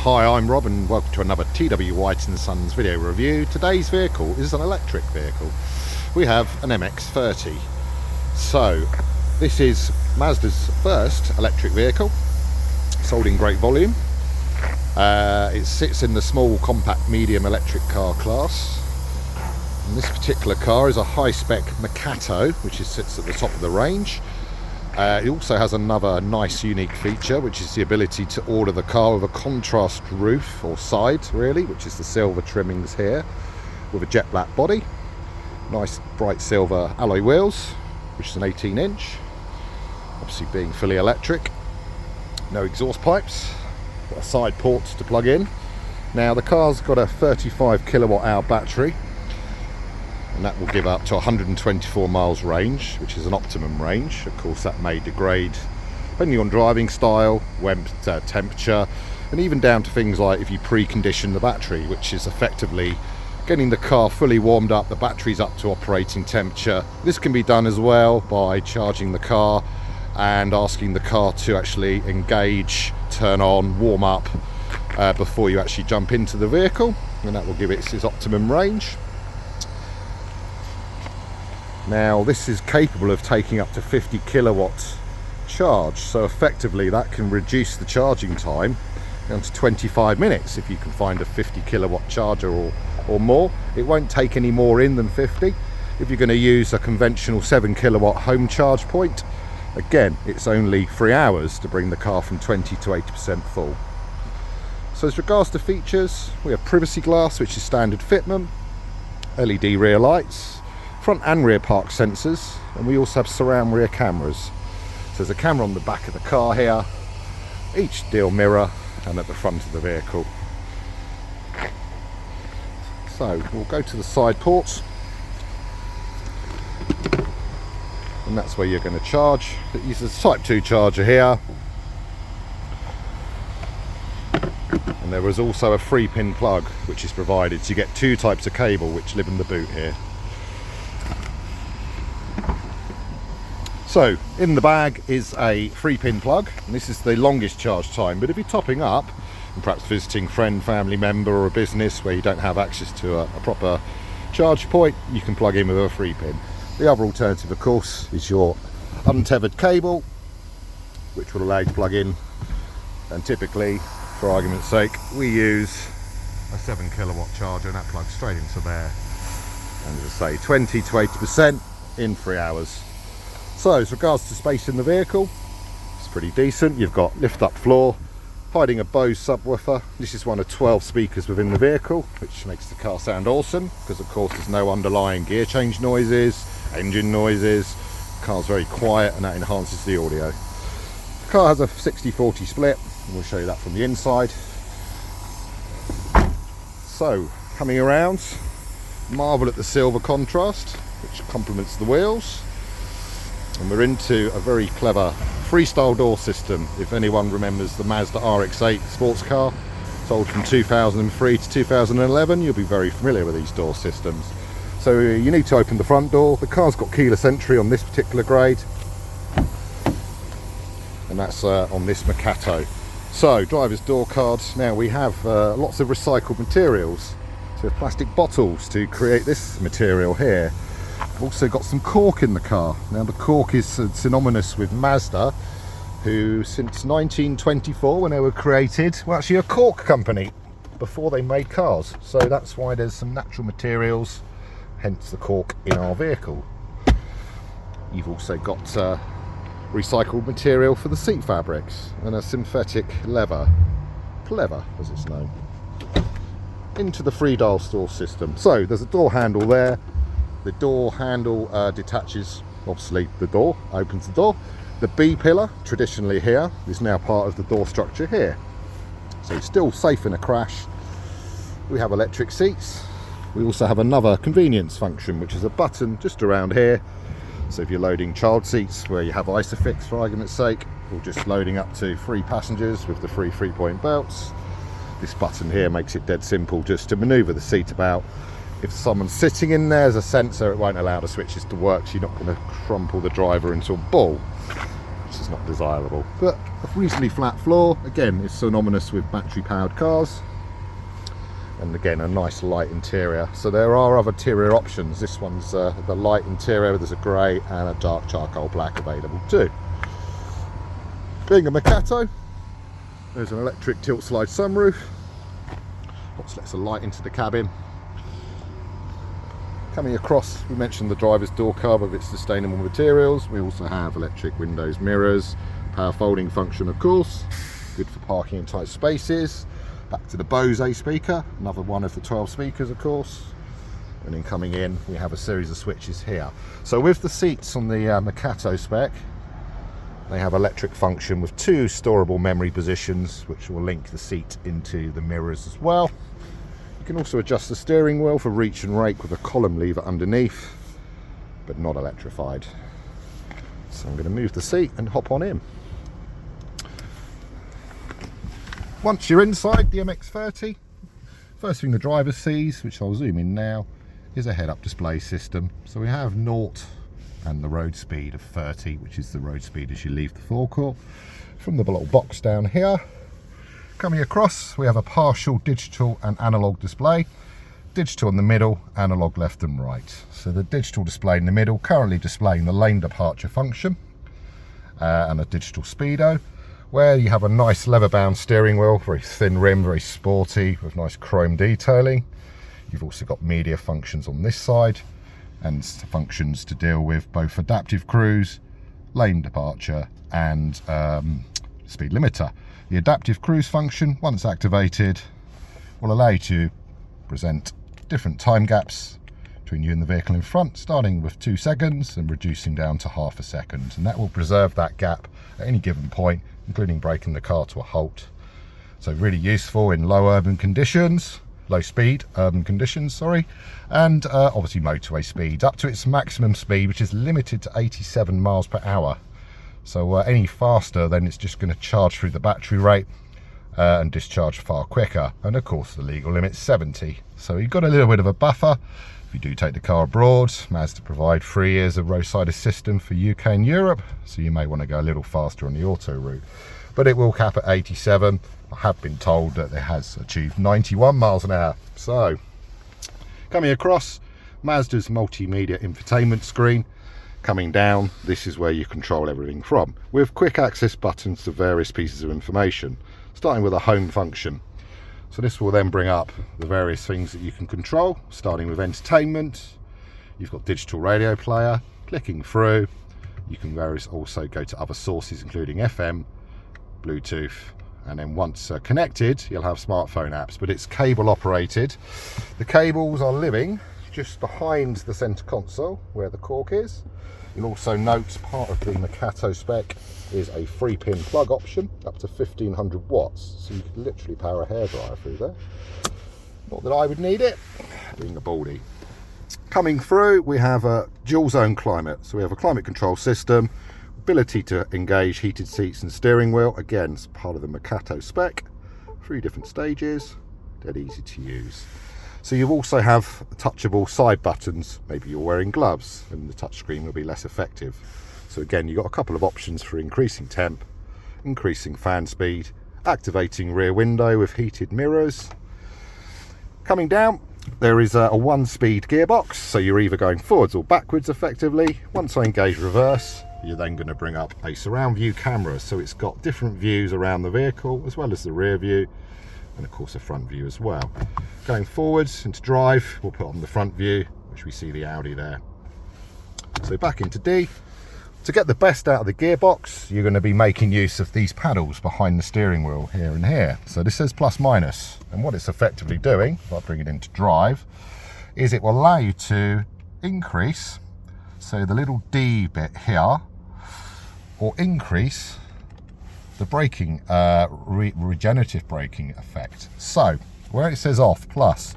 Hi, I'm Rob and welcome to another TW White & Sons video review. Today's vehicle is an electric vehicle. We have an MX-30. So this is Mazda's first electric vehicle, sold in great volume. It sits in the small compact medium electric car class. And this particular car is a high-spec Makoto, which sits at the top of the range. It also has another nice unique feature, which is the ability to order the car with a contrast roof, or side really, which is the silver trimmings here, with a jet black body, nice bright silver alloy wheels, which is an 18-inch, obviously being fully electric, no exhaust pipes, got a side port to plug in. Now the car's got a 35 kilowatt-hour battery, and that will give up to 124 miles range, which is an optimum range. Of course, that may degrade depending on driving style, temperature, and even down to things like if you precondition the battery, which is effectively getting the car fully warmed up, the battery's up to operating temperature. This can be done as well by charging the car and asking the car to actually engage, turn on, warm up before you actually jump into the vehicle, and that will give it its optimum range. Now this is capable of taking up to 50 kilowatt charge, so effectively that can reduce the charging time down to 25 minutes if you can find a 50 kilowatt charger or more. It won't take any more in than 50. If you're going to use a conventional 7 kilowatt home charge point, again it's only 3 hours to bring the car from 20 to 80% full. So as regards to features, we have privacy glass, which is standard fitment, LED rear lights, front and rear park sensors, and we also have surround rear cameras. So there's a camera on the back of the car here, each steel mirror, and at the front of the vehicle. So we'll go to the side ports, and that's where you're going to charge. It uses a Type 2 charger here, and there is also a 3-pin plug which is provided, so you get 2 types of cable which live in the boot here. So in the bag is a 3-pin plug, and this is the longest charge time, but if you're topping up and perhaps visiting friend, family member or a business where you don't have access to a proper charge point, you can plug in with a 3-pin. The other alternative of course is your untethered cable, which will allow you to plug in, and typically for argument's sake we use a 7 kilowatt charger, and that plugs straight into there, and as I say 20 to 80% in 3 hours. So as regards to space in the vehicle, it's pretty decent. You've got lift up floor, hiding a BOSE subwoofer. This is one of 12 speakers within the vehicle, which makes the car sound awesome, because of course there's no underlying gear change noises, engine noises. The car's very quiet, and that enhances the audio. The car has a 60-40 split, and we'll show you that from the inside. So coming around, marvel at the silver contrast, which complements the wheels. And we're into a very clever freestyle door system. If anyone remembers the Mazda RX-8 sports car, sold from 2003 to 2011, you'll be very familiar with these door systems. So you need to open the front door. The car's got keyless entry on this particular grade, and that's on this Makoto. So driver's door cards. Now we have lots of recycled materials. So plastic bottles to create this material here. I've also got some cork in the car. Now the cork is synonymous with Mazda, who since 1924, when they were created, were actually a cork company before they made cars. So that's why there's some natural materials, hence the cork in our vehicle. You've also got recycled material for the seat fabrics, and a synthetic leather, clever as it's known, into the 3-dial store system. So there's a door handle there. The door handle detaches, obviously the door, opens the door. The B pillar, traditionally here, is now part of the door structure here. So it's still safe in a crash. We have electric seats. We also have another convenience function, which is a button just around here. So if you're loading child seats where you have Isofix for argument's sake, or just loading up to 3 passengers with the 3-point belts, this button here makes it dead simple just to maneuver the seat about. If someone's sitting in there, there's a sensor, it won't allow the switches to work, so you're not going to crumple the driver into a ball. which is not desirable. But a reasonably flat floor, again, is synonymous with battery powered cars. And again, a nice light interior. So there are other interior options. This one's the light interior. There's a grey and a dark charcoal black available too. Being a Makoto, there's an electric tilt slide sunroof, which lets the light into the cabin. Coming across, we mentioned the driver's door cover with its sustainable materials. We also have electric windows, mirrors, power folding function of course, good for parking in tight spaces. Back to the BOSE speaker, another one of the 12 speakers of course. And then coming in, we have a series of switches here. So with the seats on the Makoto spec, they have electric function with 2 storable memory positions, which will link the seat into the mirrors as well. You can also adjust the steering wheel for reach and rake with a column lever underneath, but not electrified. So I'm going to move the seat and hop on in. Once you're inside the MX-30, first thing the driver sees, which I'll zoom in now, is a head-up display system. So we have 0 and the road speed of 30, which is the road speed as you leave the forecourt. From the little box down here, coming across, we have a partial digital and analog display. Digital in the middle, analog left and right. So the digital display in the middle, currently displaying the lane departure function and a digital speedo, where you have a nice leather-bound steering wheel, very thin rim, very sporty, with nice chrome detailing. You've also got media functions on this side, and functions to deal with both adaptive cruise, lane departure, and speed limiter. The adaptive cruise function, once activated, will allow you to present different time gaps between you and the vehicle in front, starting with 2 seconds and reducing down to ½ a second. And that will preserve that gap at any given point, including braking the car to a halt. So really useful in low speed urban conditions, sorry, and obviously motorway speeds up to its maximum speed, which is limited to 87 miles per hour. So any faster, then it's just going to charge through the battery rate and discharge far quicker. And of course the legal limit's 70. So you've got a little bit of a buffer. If you do take the car abroad, Mazda provide 3 years of roadside assistance for UK and Europe, so you may want to go a little faster on the auto route. But it will cap at 87. I have been told that it has achieved 91 miles an hour. So, coming across, Mazda's multimedia infotainment screen. Coming down, this is where you control everything from, with quick access buttons to various pieces of information, starting with a home function. So this will then bring up the various things that you can control, starting with entertainment. You've got digital radio player. Clicking through, you can also go to other sources, including FM, Bluetooth, and then once connected, you'll have smartphone apps, but it's cable operated. The cables are living just behind the center console where the cork is. You'll also note part of the Makoto spec is a 3-pin plug option up to 1500 watts, so you could literally power a hairdryer through there. Not that I would need it, being a baldy. Coming through, we have a dual zone climate, so we have a climate control system, ability to engage heated seats and steering wheel, again it's part of the Makoto spec, 3 different stages, dead easy to use. So you also have touchable side buttons, maybe you're wearing gloves and the touchscreen will be less effective. So again, you've got a couple of options for increasing temp, increasing fan speed, activating rear window with heated mirrors. Coming down, there is a 1-speed gearbox, so you're either going forwards or backwards effectively. Once I engage reverse, you're then going to bring up a surround view camera, so it's got different views around the vehicle as well as the rear view, and of course a front view as well. Going forwards into drive, we'll put on the front view, which we see the Audi there. So back into D. To get the best out of the gearbox, you're going to be making use of these paddles behind the steering wheel here and here. So this says plus minus, and what it's effectively doing, if I bring it into drive, is it will allow you to increase, so the little D bit here, or increase the braking, regenerative braking effect. So where it says off plus,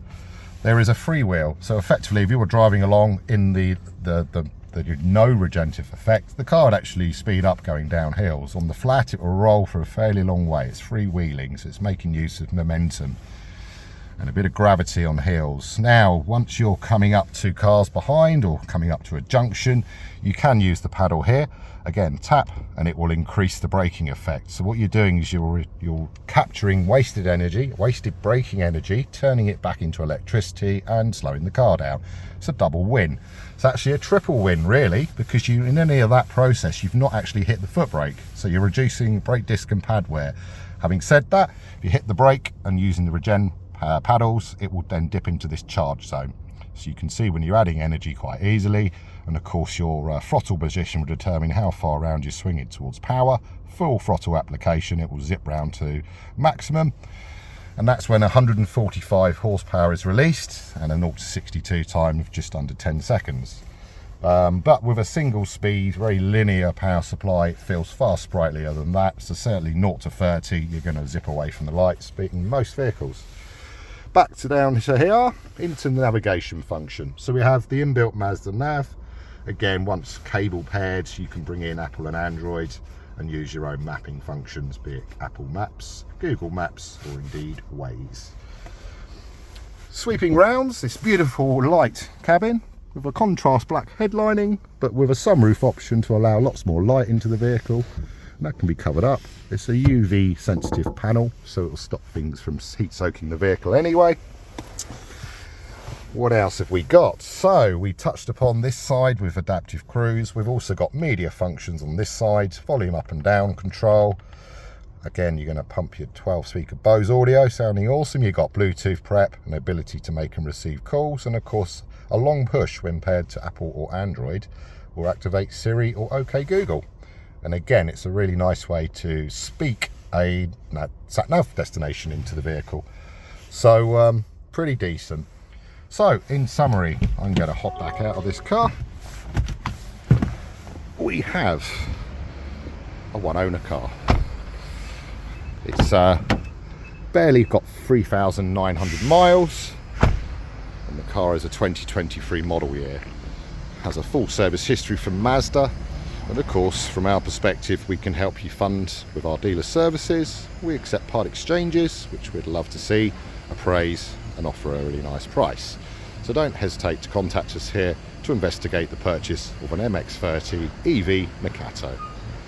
there is a freewheel. So effectively, if you were driving along in the no regenerative effect, the car would actually speed up going down hills. On the flat, it will roll for a fairly long way. It's freewheeling, so it's making use of momentum. and a bit of gravity on hills. Now, once you're coming up to cars behind or coming up to a junction, you can use the paddle here. Again, tap and it will increase the braking effect. So what you're doing is you're capturing wasted energy, wasted braking energy, turning it back into electricity and slowing the car down. It's a double win. It's actually a triple win really, because you, in any of that process, you've not actually hit the foot brake. So you're reducing brake disc and pad wear. Having said that, if you hit the brake and using the regen paddles, it will then dip into this charge zone. So you can see when you're adding energy quite easily, and of course your throttle position will determine how far around you're swinging towards power. Full throttle application, it will zip round to maximum, and that's when 145 horsepower is released and a 0 to 62 time of just under 10 seconds. But with a single speed, very linear power supply, it feels far sprightlier than that. So certainly 0 to 30, you're going to zip away from the lights, beating most vehicles. Back to down to here, into the navigation function. So we have the inbuilt Mazda nav. Again, once cable paired, you can bring in Apple and Android and use your own mapping functions, be it Apple Maps, Google Maps, or indeed Waze. Sweeping rounds, this beautiful light cabin with a contrast black headlining, but with a sunroof option to allow lots more light into the vehicle. And that can be covered up. It's a UV sensitive panel, so it will stop things from heat soaking the vehicle anyway. What else have we got? So we touched upon this side with adaptive cruise. We've also got media functions on this side, volume up and down control. Again, you're going to pump your 12 speaker BOSE audio, sounding awesome. You've got Bluetooth prep and ability to make and receive calls, and of course a long push when paired to Apple or Android will activate Siri or OK Google. And again, it's a really nice way to speak a sat-nav destination into the vehicle. So pretty decent. So in summary, I'm going to hop back out of this car. We have a one owner car. It's barely got 3,900 miles, and the car is a 2023 model year. Has a full service history from Mazda. And of course, from our perspective, we can help you fund with our dealer services. We accept part exchanges, which we'd love to see, appraise and offer a really nice price. So don't hesitate to contact us here to investigate the purchase of an MX-30 EV Makoto.